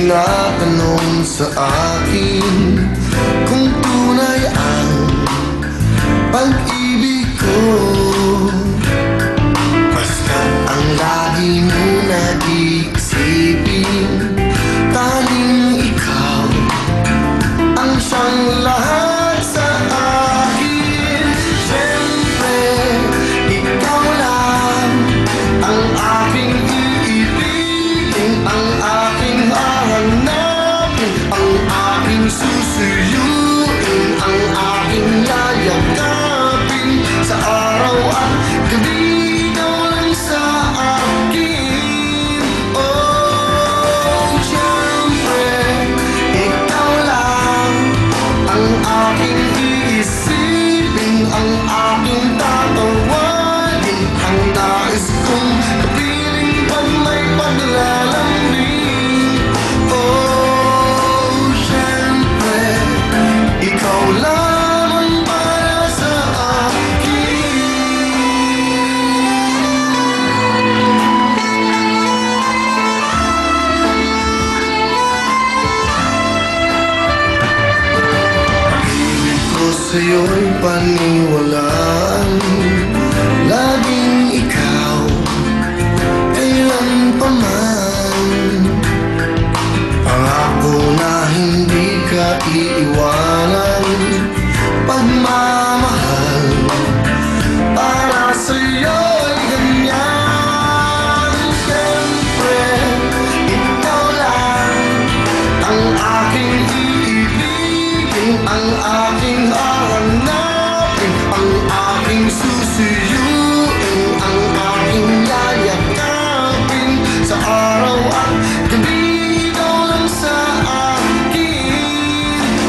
tinatanong sa akin kung tunay ang pag-ibig ko. Basta't ang lagi mo nag-iisipin, tanging ikaw ang siyang lahat sa akin. Siyempre, ikaw lang ang aking iibigin, ang aking hahanapin, ang aking susuyuin, ang aking yayakapin sa araw at gabi. Ikaw lang sa akin. Oh, siyempre, ikaw lang ang aking iisipin, ang aking tatawagin, ang nais kong kapiling pag may paglalambing. Oh, siyempre, ikaw lamang para sa akin. Pag-ibig ko sa'yo'y paniwalaan, laging ikaw, kailan pa man. Pangako na hindi ka iiwanan, pagmamahal para sa'yo'y ganyan. Siyempre, ikaw lang ang aking iibigin, ang aking hahanapin, ang aking susuyuin, ang aking yayakapin sa araw at gabi. Ikaw lang sa akin.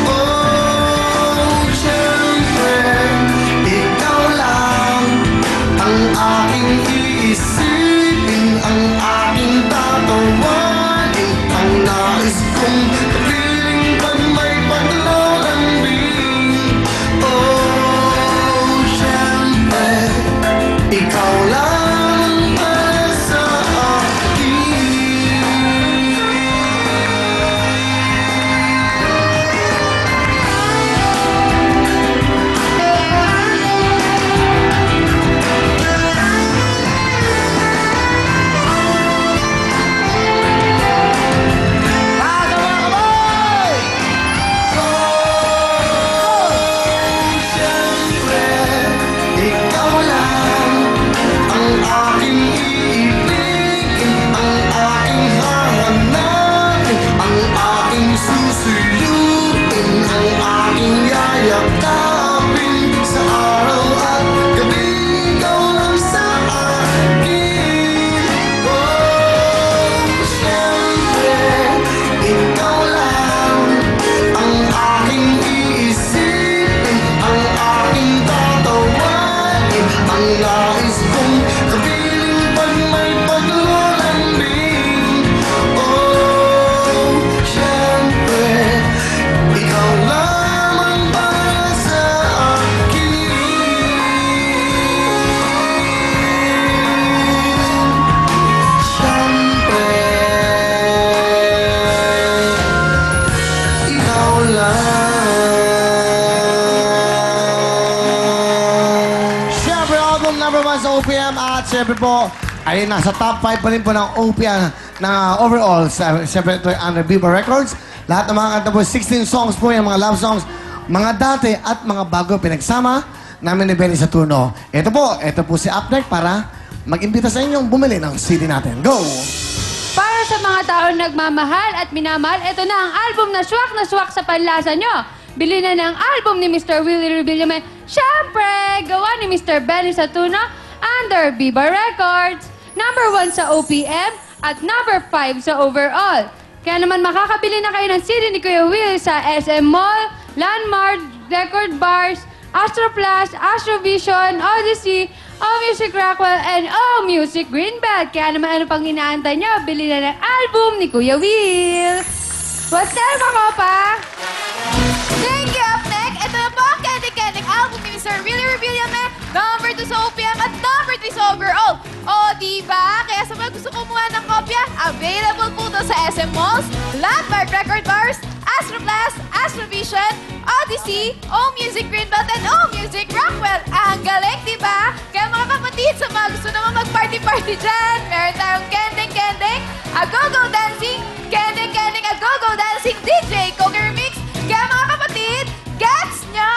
Oh, siyempre, ikaw lang ang aking iisipin, ang aking tatawagin, ang nais kong kapiling pag may paglalambing. Oh, siyempre, ikaw lang para sa akin. Siyempre, ikaw lang ang aking iibigin, ang aking hahanapin, ang aking susuyuin, ang aking yayakapin sa araw at gabi. Ikaw lang sa akin. Oh, siyempre, ikaw lang ang aking iisipin, ang aking tatawagin, ang nais kong kapiling pag may paglalambing. Oh, siyempre, ikaw lamang para sa akin. Siyempre, ikaw lang. Siyempre, album number 1 sa OPM at siyempre po, ay nasa top 5 pa rin po ng OPM na overall. Siyempre, ito ay under Viva Records. Lahat ng mga kanta po, 16 songs po yung mga love songs, mga dati at mga bago pinagsama namin ni Benny Satuno. Ito po si Updeck para mag-imbita sa inyong bumili ng CD natin. Go! Para sa mga taong nagmamahal at minamahal, ito na ang album na swak sa panlasa nyo. Bili na ng album ni Mr. Willie Revillame. Siyempre, gawa ni Mr. Benny Satuno under Viva Records. Number 1 sa OPM at number 5 sa overall. Kaya naman makakabili na kayo ng CD ni Kuya Will sa SM Mall, Landmark, Record Bars, Astro Plus, Astrovision, Odyssey, Music Rockwell, and Music Greenbelt. Kaya naman ano pang inaantay nyo, bili na ng album ni Kuya Will. What's that, mga kopa? Thank you, Upneck! Ito na po ang Candy album ni Mr. Willie Revillame, number 2 sa OPM at number 3 sa overall. O, diba? Kaya sa mga gusto kumuha ng copy Opia, available po to sa SM Malls, Landmark Record Bars, Astroplus, Astrovision, Odyssey, O Music Greenbelt, and O Music Rockwell. Ang galing, di ba? Kaya mga kapatid, sa mga gusto naman mag-party-party dyan, meron tayong Kending, A Go-Go Dancing, Kending, A Go-Go Dancing DJ Coke Remix. Kaya mga kapatid, gets nyo?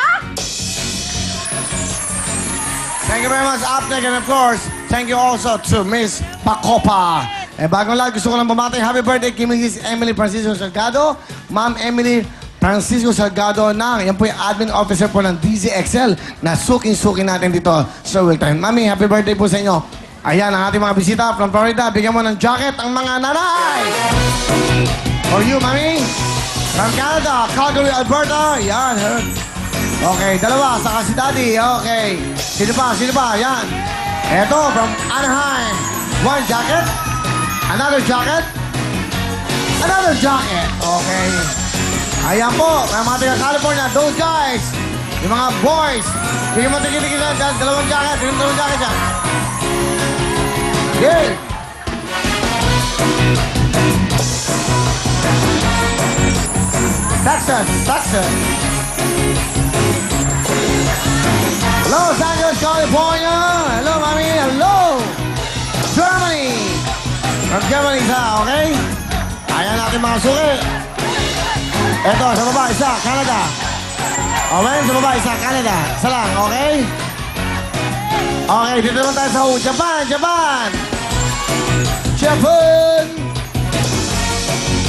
Thank you very much, Apnek, and of course, thank you also to Miss Pacopa. Bagong lahat, gusto ko lang bumati. Happy birthday kay Mrs. Emily Francisco Salgado. Ma'am Emily Francisco Salgado yan po yung admin officer po ng DZXL na suking-suking natin dito sa Wilton. Mami, happy birthday po sa inyo. Ayan, ang ating mga bisita from Florida. Bigyan mo ng jacket ang mga nanay. For you, Mami. From Canada, Calgary, Alberta. Yan, okay, dalawa, saka si Daddy. Okay. Sino pa? Yan. Eto, from Anaheim. One jacket. Another jacket. Another jacket. Okay. Ayan po, mga taga California, those guys. Yung mga boys. Bigyan mo tigil-tigil dyan. Dalawang jacket. Bigyan mo dalawang jacket dyan. Okay. Texas. Los Angeles, California. Hello, Mami. Hello. Germany. From Germany okay? Ayan natin mga suki. Ito, sa baba, isa, Canada. Okay, sa baba, isa, Canada. Isa lang, okay? Okay, dito naman tayo sa Japan.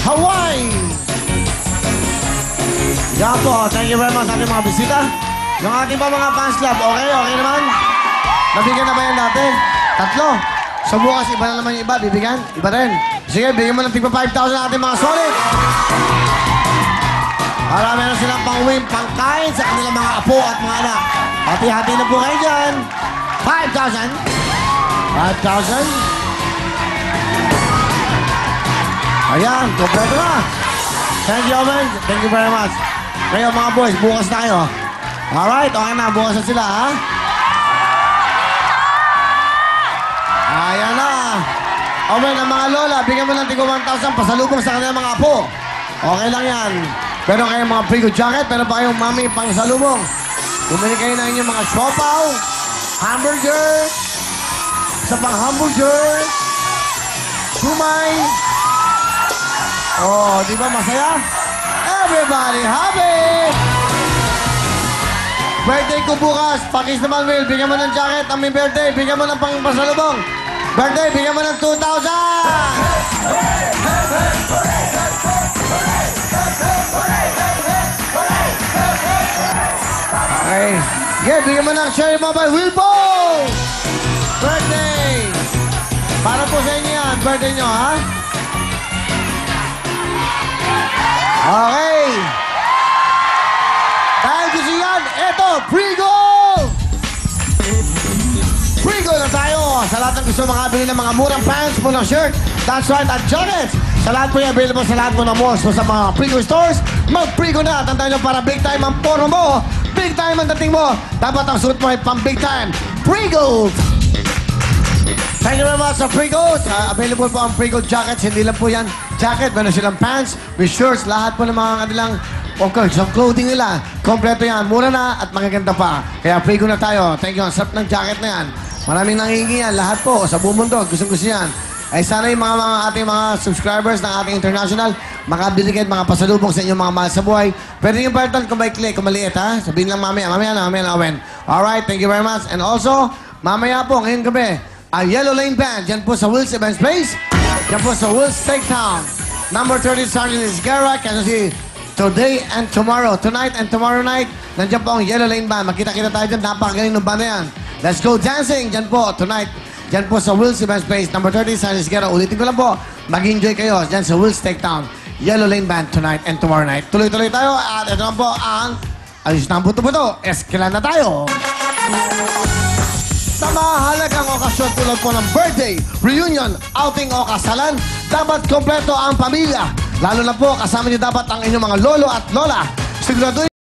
Hawaii. Yan po, thank you very much sa ating mga bisita. Yung ating pa mga fans club, okay naman? Nabigyan na ba yan dati? 3. Sa bukas, iba na naman yung iba. Bibigyan? Iba rin. Sige, bigyan mo ng tigpa 5,000 ating mga solid. Para meron silang pang-win, pang-kain sa kanilang mga apo at mga anak. Hati-hati na po kayo dyan. 5,000. 5,000. Ayan, kompleto na. Thank you, Owen. Thank you very much. Ngayon, mga boys, bukas na kayo. Alright, okay na. Bukas na sila, ha? Ayan na. Owen, ang mga lola, bigyan mo ng tigo 1,000 pasalubong sa kanilang mga apo. Okay lang yan. Pero kayong mga Prigo jacket, meron pa kayong mami pang salubong. Bumili kayo ng inyong mga siopaw, hamburger, sa pang hamburger, sumay. Oh, di ba masaya? Everybody happy! Birthday ko bukas, Pakis naman, Will. Bigyan mo ng jacket, ang may birthday. Bigyan mo ng pang pasalubong. Birthday, bigyan mo ng 2,000! Okay. Yeah, bigyan mo ng Cherry Mobile Wilpo! Birthday! Para po sa inyo yan, birthday nyo, ha? Okay. Dahil gusto yan, eto, Prigo! Prigo na tayo! Sa lahat ng gusto makabili ng mga murang pants, murang shirt, that's right, at jackets. Sa lahat po yung available sa lahat mo ng malls. So sa mga Prigo stores, mag-Prigo na. Tandaan nyo para big time ang poro mo. Big time ang dating mo. Dapat ang suot mo ay pang big time. Prigo! Thank you very much sa Prigo. Available po ang Prigo jackets. Hindi lang po yan jacket. Meron silang pants with shirts. Lahat po ng mga kanilang sa clothing nila. Kompleto yan. Mura na at magaganda pa. Kaya Prigo na tayo. Thank you. Ang sarap ng jacket na yan. Maraming nangingi yan. Lahat po sa buong mundo. Gustong-gusto yan. Ay sana yung mga ating mga subscribers ng ating international makabili kayo mga pasalubong sa inyong mga mahal sa buhay. Pwede yung parton kung may click, kung maliit, ha? Sabihin lang mamaya na, Owen. Alright, thank you very much. And also, mamaya po, ngayong gabi, ang Yellow Lane Band, dyan po sa Will's Event Space, dyan po sa Will's Steaktown. Number 30, Sergeant Isguera, kasi today and tomorrow, tonight and tomorrow night, nandiyan po ang Yellow Lane Band. Makita-kita tayo dyan, napakagaling ng banda yan. Let's go dancing, dyan po, tonight. Diyan po sa Will's Event Space, number 30, San Isguera. Ulitin ko lang po, mag-enjoy kayo diyan sa Will's Steaktown. Yellow Lane Band tonight and tomorrow night. Tuloy-tuloy tayo at ito lang po ang ayos na ang buto-buto. Eskilan na tayo. Sa mahalagang okasyon tulad po ng birthday, reunion, outing o kasalan, dapat kompleto ang pamilya. Lalo na po, kasama niyo dapat ang inyong mga lolo at lola. Siguraduhin